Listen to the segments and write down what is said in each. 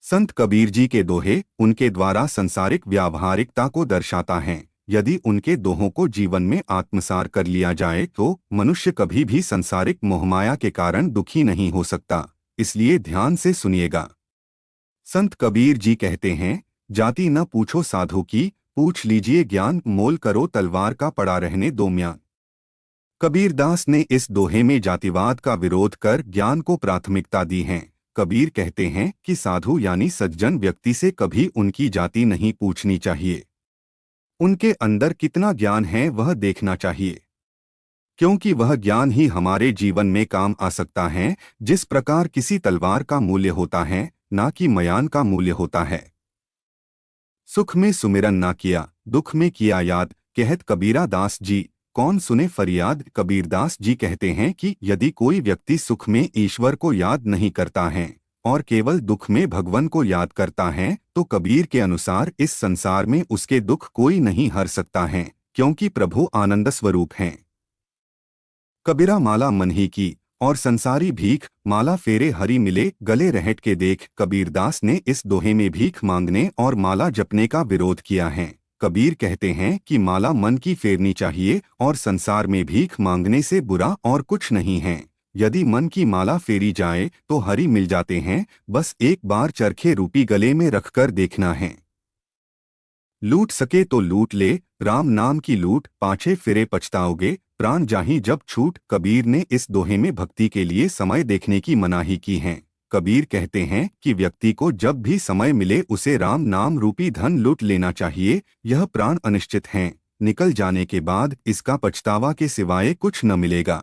संत कबीर जी के दोहे उनके द्वारा संसारिक व्यावहारिकता को दर्शाता है। यदि उनके दोहों को जीवन में आत्मसार कर लिया जाए तो मनुष्य कभी भी संसारिक मोहमाया के कारण दुखी नहीं हो सकता। इसलिए ध्यान से सुनिएगा। संत कबीर जी कहते हैं, जाति न पूछो साधु की, पूछ लीजिए ज्ञान, मोल करो तलवार का पड़ा रहने दो म्यान। कबीरदास ने इस दोहे में जातिवाद का विरोध कर ज्ञान को प्राथमिकता दी है। कबीर कहते हैं कि साधु यानी सज्जन व्यक्ति से कभी उनकी जाति नहीं पूछनी चाहिए। उनके अंदर कितना ज्ञान है वह देखना चाहिए, क्योंकि वह ज्ञान ही हमारे जीवन में काम आ सकता है। जिस प्रकार किसी तलवार का मूल्य होता है, ना कि मयान का मूल्य होता है। सुख में सुमिरन ना किया, दुख में किया याद, कहत कबीरा दास जी, कौन सुने फरियाद। कबीरदास जी कहते हैं कि यदि कोई व्यक्ति सुख में ईश्वर को याद नहीं करता है और केवल दुख में भगवान को याद करता है, तो कबीर के अनुसार इस संसार में उसके दुख कोई नहीं हर सकता है, क्योंकि प्रभु आनंद स्वरूप हैं। कबीरा माला मन ही की और संसारी भीख, माला फेरे हरि मिले गले रहट के देख। कबीरदास ने इस दोहे में भीख मांगने और माला जपने का विरोध किया है। कबीर कहते हैं कि माला मन की फेरनी चाहिए और संसार में भीख मांगने से बुरा और कुछ नहीं है। यदि मन की माला फेरी जाए तो हरि मिल जाते हैं, बस एक बार चरखे रूपी गले में रखकर देखना है। लूट सके तो लूट ले, राम नाम की लूट, पाछे फिरे पछताओगे, प्राण जाही जब छूट। कबीर ने इस दोहे में भक्ति के लिए समय देखने की मनाही की है। कबीर कहते हैं कि व्यक्ति को जब भी समय मिले उसे राम नाम रूपी धन लूट लेना चाहिए। यह प्राण अनिश्चित हैं, निकल जाने के बाद इसका पछतावा के सिवाय कुछ न मिलेगा।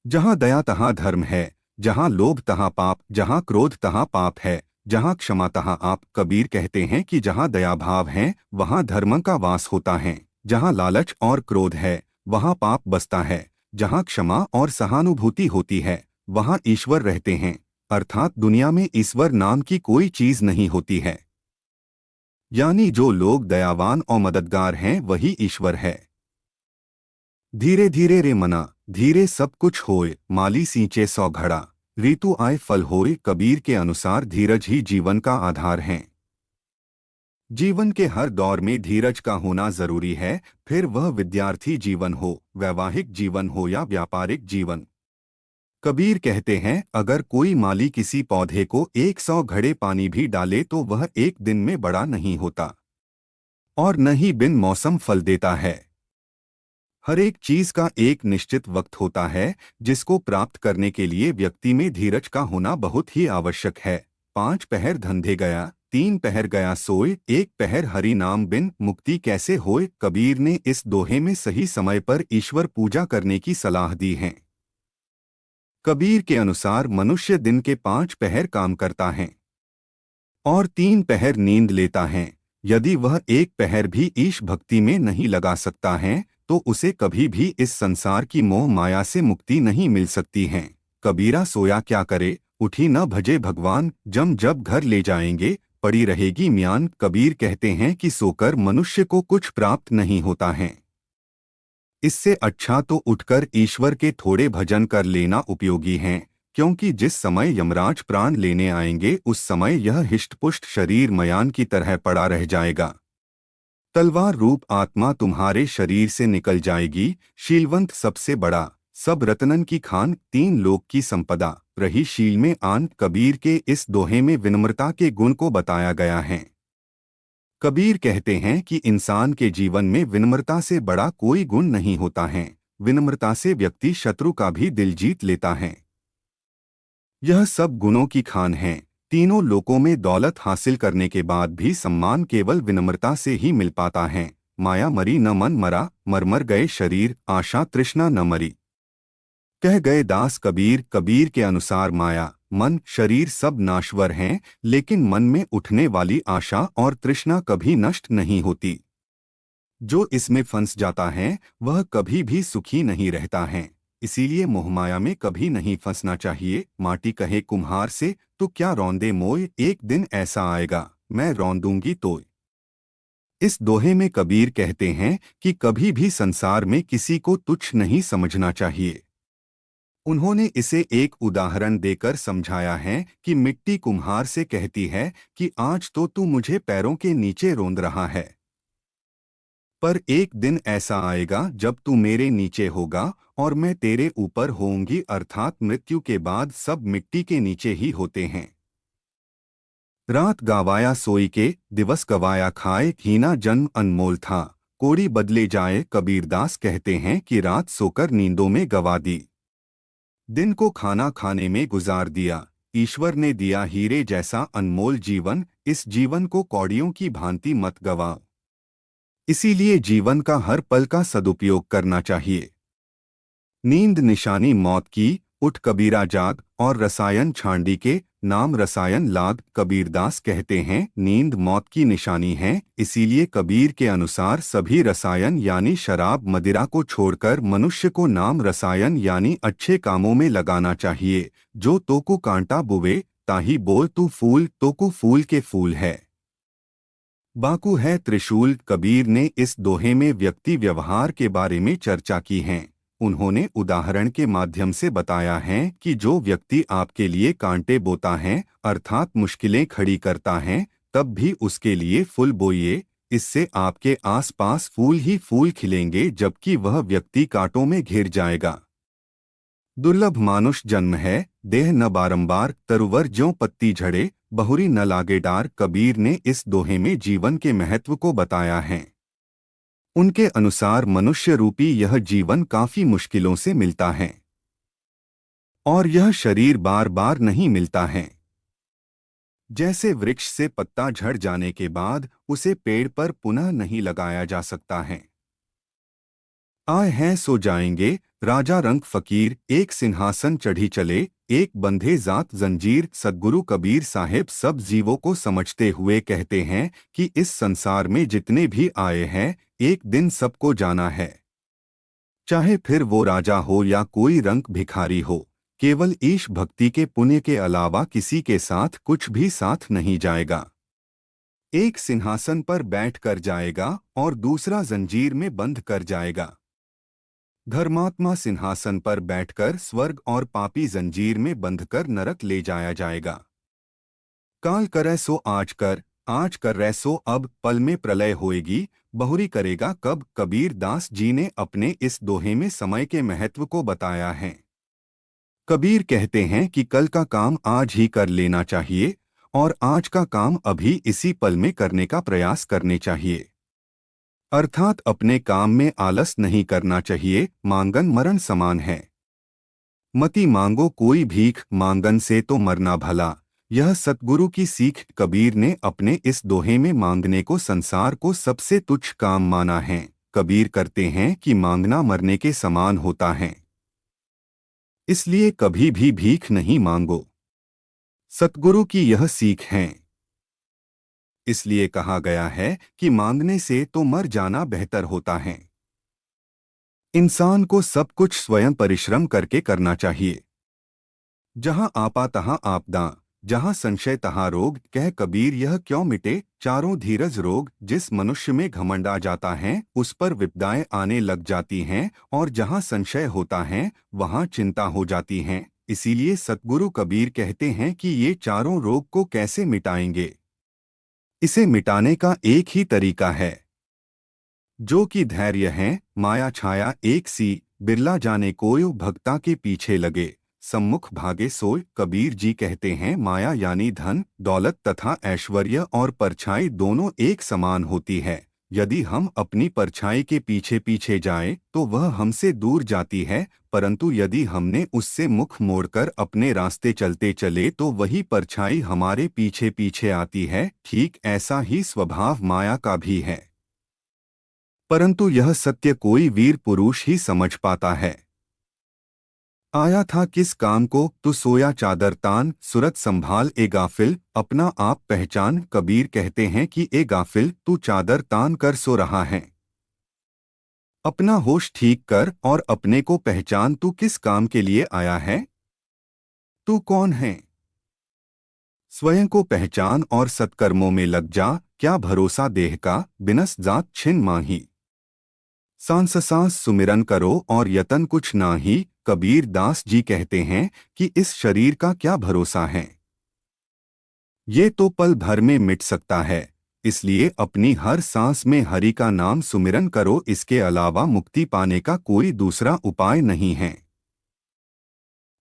जहाँ दया तहाँ धर्म है, जहाँ लोभ तहाँ पाप, जहाँ क्रोध तहाँ पाप है, जहाँ क्षमा तहाँ आप। कबीर कहते हैं कि जहाँ दया भाव है वहाँ धर्म का वास होता है, जहाँ लालच और क्रोध है वहाँ पाप बसता है, जहाँ क्षमा और सहानुभूति होती है वहाँ ईश्वर रहते हैं। अर्थात दुनिया में ईश्वर नाम की कोई चीज नहीं होती है। यानी जो लोग दयावान और मददगार हैं वही ईश्वर है। धीरे धीरे रे मना, धीरे सब कुछ होए, माली सींचे सौ घड़ा, ऋतु आए फल होए। कबीर के अनुसार धीरज ही जीवन का आधार है। जीवन के हर दौर में धीरज का होना जरूरी है, फिर वह विद्यार्थी जीवन हो, वैवाहिक जीवन हो या व्यापारिक जीवन। कबीर कहते हैं, अगर कोई माली किसी पौधे को 100 घड़े पानी भी डाले तो वह एक दिन में बड़ा नहीं होता और न ही बिन मौसम फल देता है। हर एक चीज का एक निश्चित वक्त होता है, जिसको प्राप्त करने के लिए व्यक्ति में धीरज का होना बहुत ही आवश्यक है। 5 पहर धंधे गया, 3 पहर गया सोए, 1 पहर हरि नाम बिन मुक्ति कैसे होए। कबीर ने इस दोहे में सही समय पर ईश्वर पूजा करने की सलाह दी है। कबीर के अनुसार मनुष्य दिन के 5 पहर काम करता है और 3 पहर नींद लेता है। यदि वह 1 पहर भी ईश भक्ति में नहीं लगा सकता है तो उसे कभी भी इस संसार की मोह माया से मुक्ति नहीं मिल सकती है। कबीरा सोया क्या करे, उठी न भजे भगवान, जम जब घर ले जाएंगे पड़ी रहेगी म्यान। कबीर कहते हैं कि सोकर मनुष्य को कुछ प्राप्त नहीं होता है। इससे अच्छा तो उठकर ईश्वर के थोड़े भजन कर लेना उपयोगी है, क्योंकि जिस समय यमराज प्राण लेने आएंगे उस समय यह हिष्टपुष्ट शरीर मयान की तरह पड़ा रह जाएगा। तलवार रूप आत्मा तुम्हारे शरीर से निकल जाएगी। शीलवंत सबसे बड़ा, सब रत्नन की खान, 3 लोक की संपदा, रही शील में आन। कबीर के इस दोहे में विनम्रता के गुण को बताया गया है। कबीर कहते हैं कि इंसान के जीवन में विनम्रता से बड़ा कोई गुण नहीं होता है। विनम्रता से व्यक्ति शत्रु का भी दिल जीत लेता है। यह सब गुणों की खान है। तीनों लोकों में दौलत हासिल करने के बाद भी सम्मान केवल विनम्रता से ही मिल पाता है। माया मरी न मन मरा, मर गए शरीर, आशा तृष्णा न मरी। कह गए दास कबीर। कबीर के अनुसार माया, मन, शरीर सब नाशवर हैं, लेकिन मन में उठने वाली आशा और तृष्णा कभी नष्ट नहीं होती। जो इसमें फंस जाता है वह कभी भी सुखी नहीं रहता है। इसीलिए मोहमाया में कभी नहीं फंसना चाहिए। माटी कहे कुम्हार से, तू क्या रौंदे मोय, एक दिन ऐसा आएगा मैं रौंदूंगी तोय। इस दोहे में कबीर कहते हैं कि कभी भी संसार में किसी को तुच्छ नहीं समझना चाहिए। उन्होंने इसे एक उदाहरण देकर समझाया है कि मिट्टी कुम्हार से कहती है कि आज तो तू मुझे पैरों के नीचे रौंद रहा है, पर एक दिन ऐसा आएगा जब तू मेरे नीचे होगा और मैं तेरे ऊपर होऊंगी, अर्थात मृत्यु के बाद सब मिट्टी के नीचे ही होते हैं। रात गवाया सोई के, दिवस गवाया खाए, हीना जन्म अनमोल था, कोड़ी बदले जाए, कबीरदास कहते हैं कि रात सोकर नींदों में गवा दी, दिन को खाना खाने में गुजार दिया। ईश्वर ने दिया हीरे जैसा अनमोल जीवन, इस जीवन को कौड़ियों की भांति मत गवाओ। इसीलिए जीवन का हर पल का सदुपयोग करना चाहिए। नींद निशानी मौत की, उठ कबीरा जाग, और रसायन छांडी के, नाम रसायन लाग, कबीरदास कहते हैं नींद मौत की निशानी है। इसीलिए कबीर के अनुसार सभी रसायन यानी शराब मदिरा को छोड़कर मनुष्य को नाम रसायन यानी अच्छे कामों में लगाना चाहिए। जो तोकु कांटा बुवे, ताही बोल तू फूल, तोकु फूल के फूल है, बाकू है त्रिशूल। कबीर ने इस दोहे में व्यक्ति व्यवहार के बारे में चर्चा की है। उन्होंने उदाहरण के माध्यम से बताया है कि जो व्यक्ति आपके लिए कांटे बोता है, अर्थात मुश्किलें खड़ी करता है, तब भी उसके लिए फूल बोइए, इससे आपके आसपास फूल ही फूल खिलेंगे, जबकि वह व्यक्ति कांटों में घिर जाएगा। दुर्लभ मानुष जन्म है, देह न बारंबार, तरुवर ज्यों पत्ती झड़े, बहुरी न लागे डार। कबीर ने इस दोहे में जीवन के महत्व को बताया है। उनके अनुसार मनुष्य रूपी यह जीवन काफी मुश्किलों से मिलता है और यह शरीर बार बार नहीं मिलता है। जैसे वृक्ष से पत्ता झड़ जाने के बाद उसे पेड़ पर पुनः नहीं लगाया जा सकता है। आए हैं सो जाएंगे, राजा रंग फकीर, एक सिंहासन चढ़ी चले, एक बंधे जात जंजीर। सद्गुरु कबीर साहिब सब जीवों को समझते हुए कहते हैं कि इस संसार में जितने भी आए हैं, एक दिन सबको जाना है। चाहे फिर वो राजा हो या कोई रंग भिखारी हो, केवल ईश भक्ति के पुण्य के अलावा किसी के साथ कुछ भी साथ नहीं जाएगा। एक सिंहासन पर बैठ कर जाएगा और दूसरा जंजीर में बंध कर जाएगा। धर्मात्मा सिंहासन पर बैठकर स्वर्ग और पापी जंजीर में बंधकर नरक ले जाया जाएगा। काल करे सो आज कर रह सो अब, पल में प्रलय होएगी, बहुरी करेगा कब। कबीर दास जी ने अपने इस दोहे में समय के महत्व को बताया है। कबीर कहते हैं कि कल का काम आज ही कर लेना चाहिए और आज का काम अभी इसी पल में करने का प्रयास करने चाहिए, अर्थात अपने काम में आलस नहीं करना चाहिए। मांगन मरण समान है, मति मांगो कोई भीख, मांगन से तो मरना भला। यह सतगुरु की सीख। कबीर ने अपने इस दोहे में मांगने को संसार को सबसे तुच्छ काम माना है। कबीर करते हैं कि मांगना मरने के समान होता है, इसलिए कभी भी भीख नहीं मांगो। सतगुरु की यह सीख है। इसलिए कहा गया है कि मांगने से तो मर जाना बेहतर होता है। इंसान को सब कुछ स्वयं परिश्रम करके करना चाहिए। जहां आपा तहां आपदा, जहां संशय तहां रोग। कह कबीर यह क्यों मिटे चारों धीरज रोग। जिस मनुष्य में घमंड आ जाता है उस पर विपदाएं आने लग जाती हैं, और जहां संशय होता है वहां चिंता हो जाती है। इसीलिए सतगुरु कबीर कहते हैं कि ये चारों रोग को कैसे मिटाएंगे। इसे मिटाने का एक ही तरीका है, जो कि धैर्य है। माया छाया एक सी, बिरला जाने कोय भक्ता के पीछे लगे, सम्मुख भागे सोय। कबीर जी कहते हैं माया यानी धन दौलत तथा ऐश्वर्य और परछाई दोनों एक समान होती है। यदि हम अपनी परछाई के पीछे पीछे जाएं तो वह हमसे दूर जाती है, परंतु यदि हमने उससे मुख मोड़कर अपने रास्ते चलते चले तो वही परछाई हमारे पीछे पीछे आती है। ठीक ऐसा ही स्वभाव माया का भी है, परंतु यह सत्य कोई वीर पुरुष ही समझ पाता है। आया था किस काम को, तू सोया चादर तान, सूरत संभाल ए गाफिल, अपना आप पहचान। कबीर कहते हैं कि ए गाफिल, तू चादर तान कर सो रहा है, अपना होश ठीक कर और अपने को पहचान। तू किस काम के लिए आया है, तू कौन है। स्वयं को पहचान और सत्कर्मों में लग जा। क्या भरोसा देह का, बिनस जात छिन माही। सांस सांस सुमिरन करो और यतन कुछ ना ही, कबीर दास जी कहते हैं कि इस शरीर का क्या भरोसा है, ये तो पल भर में मिट सकता है। इसलिए अपनी हर सांस में हरि का नाम सुमिरन करो, इसके अलावा मुक्ति पाने का कोई दूसरा उपाय नहीं है।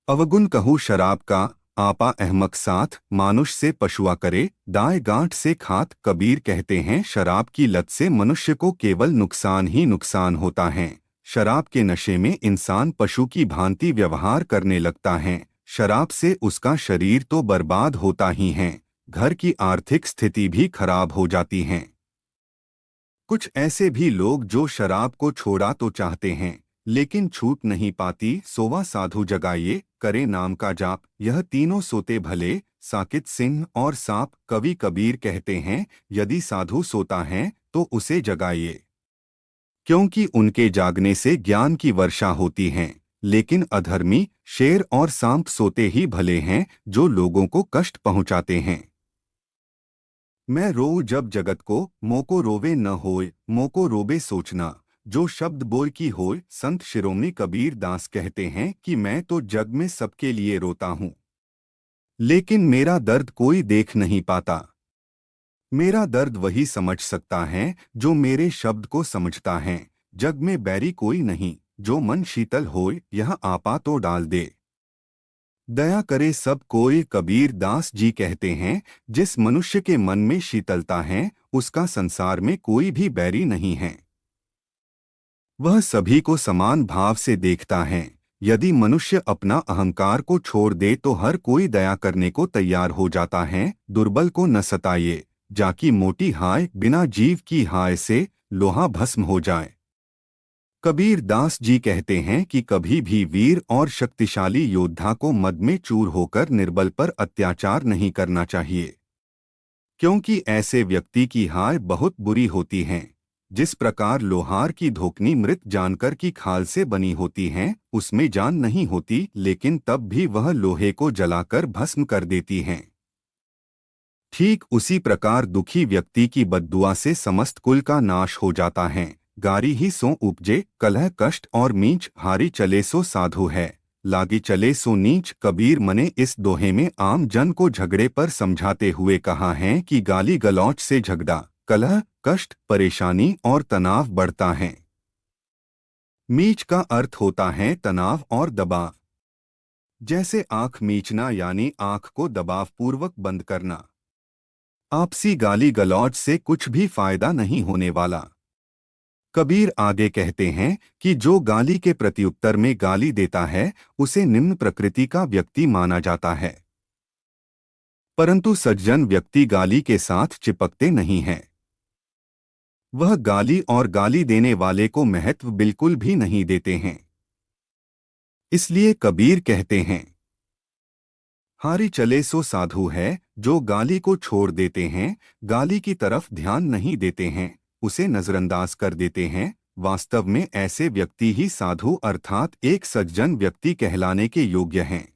अवगुण कहूँ शराब का, आपा अहमक साथ, मानुष से पशुआ करे, दाए गांठ से खात। कबीर कहते हैं शराब की लत से मनुष्य को केवल नुकसान ही नुकसान होता है। शराब के नशे में इंसान पशु की भांति व्यवहार करने लगता है। शराब से उसका शरीर तो बर्बाद होता ही है, घर की आर्थिक स्थिति भी खराब हो जाती है। कुछ ऐसे भी लोग जो शराब को छोड़ा तो चाहते हैं लेकिन छूट नहीं पाती। सोवा साधु जगाइए, करे नाम का जाप, यह तीनों सोते भले, साकित सिंह और सांप। कवि कबीर कहते हैं यदि साधु सोता है तो उसे जगाइए, क्योंकि उनके जागने से ज्ञान की वर्षा होती है। लेकिन अधर्मी शेर और सांप सोते ही भले हैं, जो लोगों को कष्ट पहुंचाते हैं। मैं रोऊं जब जगत को, मोको रोवे न होय, मोको रोबे सोचना, जो शब्द बोल की होय। संत शिरोमणि कबीर दास कहते हैं कि मैं तो जग में सबके लिए रोता हूँ, लेकिन मेरा दर्द कोई देख नहीं पाता। मेरा दर्द वही समझ सकता है जो मेरे शब्द को समझता है। जग में बैरी कोई नहीं, जो मन शीतल होय, यह आपा तो डाल दे। दया करे सब कोई, कबीर दास जी कहते हैं जिस मनुष्य के मन में शीतलता है उसका संसार में कोई भी बैरी नहीं है। वह सभी को समान भाव से देखता है। यदि मनुष्य अपना अहंकार को छोड़ दे तो हर कोई दया करने को तैयार हो जाता है। दुर्बल को न सताइए, जाकी मोटी हाय, बिना जीव की हाय से लोहा भस्म हो जाए। कबीर दास जी कहते हैं कि कभी भी वीर और शक्तिशाली योद्धा को मद में चूर होकर निर्बल पर अत्याचार नहीं करना चाहिए, क्योंकि ऐसे व्यक्ति की हाय बहुत बुरी होती है। जिस प्रकार लोहार की धोकनी मृत जानकर की खाल से बनी होती है, उसमें जान नहीं होती, लेकिन तब भी वह लोहे को जलाकर भस्म कर देती है। ठीक उसी प्रकार दुखी व्यक्ति की बद्दुआ से समस्त कुल का नाश हो जाता है। गारी ही सो उपजे, कलह कष्ट और मींच, हारी चले सो साधु है, लागी चले सो नीच। कबीर मने इस दोहे में आम जन को झगड़े पर समझाते हुए कहा है कि गाली गलौच से झगड़ा, कलह, कष्ट, परेशानी और तनाव बढ़ता है। मीच का अर्थ होता है तनाव और दबाव। जैसे आंख मीचना यानी आंख को दबाव पूर्वक बंद करना। आपसी गाली गलौज से कुछ भी फायदा नहीं होने वाला। कबीर आगे कहते हैं कि जो गाली के प्रत्युत्तर में गाली देता है उसे निम्न प्रकृति का व्यक्ति माना जाता है, परंतु सज्जन व्यक्ति गाली के साथ चिपकते नहीं हैं। वह गाली और गाली देने वाले को महत्व बिल्कुल भी नहीं देते हैं। इसलिए कबीर कहते हैं हारी चले सो साधु है, जो गाली को छोड़ देते हैं, गाली की तरफ ध्यान नहीं देते हैं, उसे नजरअंदाज कर देते हैं। वास्तव में ऐसे व्यक्ति ही साधु अर्थात एक सज्जन व्यक्ति कहलाने के योग्य हैं।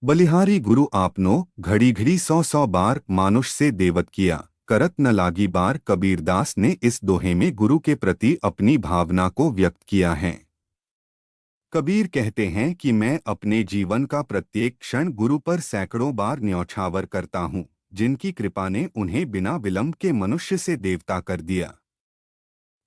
बलिहारी गुरु आपनो, घड़ी घड़ी 100 बार मानुष से देवत किया, करत न लागी बार। कबीरदास ने इस दोहे में गुरु के प्रति अपनी भावना को व्यक्त किया है। कबीर कहते हैं कि मैं अपने जीवन का प्रत्येक क्षण गुरु पर सैकड़ों बार न्यौछावर करता हूँ, जिनकी कृपा ने उन्हें बिना विलंब के मनुष्य से देवता कर दिया।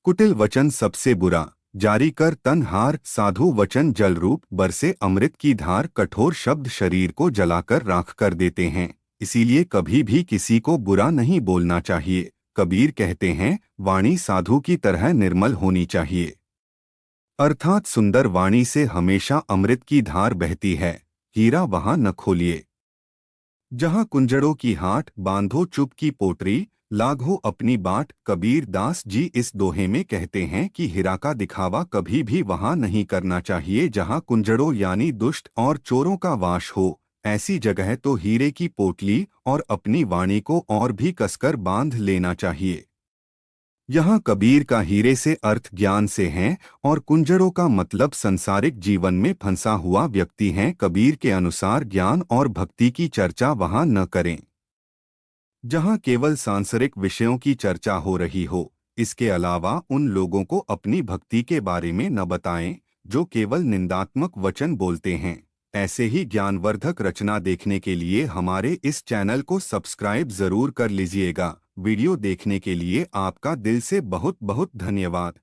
कुटिल वचन सबसे बुरा, जारी कर तन हार, साधु वचन जल रूप, बरसे अमृत की धार। कठोर शब्द शरीर को जलाकर राख कर देते हैं, इसीलिए कभी भी किसी को बुरा नहीं बोलना चाहिए। कबीर कहते हैं वाणी साधु की तरह निर्मल होनी चाहिए, अर्थात सुंदर वाणी से हमेशा अमृत की धार बहती है। हीरा वहां न खोलिए जहां कुंजड़ों की हाट, बांधो चुप की पोटरी, लाघो अपनी बाट। कबीर दास जी इस दोहे में कहते हैं कि हीरा का दिखावा कभी भी वहां नहीं करना चाहिए जहां कुंजड़ों यानी दुष्ट और चोरों का वास हो। ऐसी जगह तो हीरे की पोटली और अपनी वाणी को और भी कसकर बांध लेना चाहिए। यहाँ कबीर का हीरे से अर्थ ज्ञान से है और कुंजड़ों का मतलब संसारिक जीवन में फंसा हुआ व्यक्ति है। कबीर के अनुसार ज्ञान और भक्ति की चर्चा वहाँ न करें जहाँ केवल सांसारिक विषयों की चर्चा हो रही हो। इसके अलावा उन लोगों को अपनी भक्ति के बारे में न बताएं जो केवल निंदात्मक वचन बोलते हैं। ऐसे ही ज्ञानवर्धक रचना देखने के लिए हमारे इस चैनल को सब्सक्राइब जरूर कर लीजिएगा। वीडियो देखने के लिए आपका दिल से बहुत बहुत धन्यवाद।